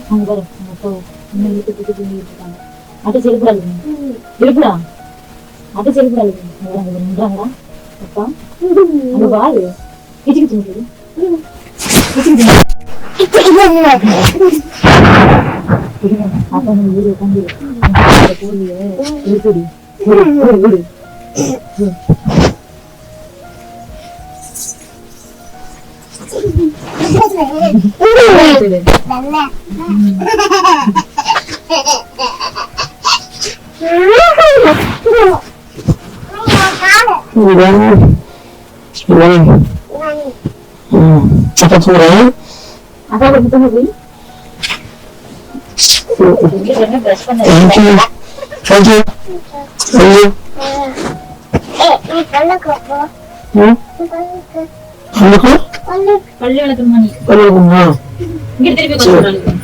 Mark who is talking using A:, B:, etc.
A: அவங்க பாரு அப்போ இன்னும் வீட்டுக்கு இருக்காங்க. அட்டை செருப்படாது இருக்குடா, அட்டை செருப்படாது நின்றாங்களா அப்பா அங்க பாரு கிச்சிக்கிச்சு அப்பா நம்ம வீடு உட்காந்து போலிய இருக்குடி வீடு
B: apa kurang?
A: Apa begitu Nabi? Ini brush பண்ணது.
B: Thank you.
C: நீ கல்லக்கோ.
B: கல்லக்கோ?
A: பல்லு விளக்கு மணி.
B: கல்லக்கோ.
A: இங்க திருப்பி கொஞ்சம்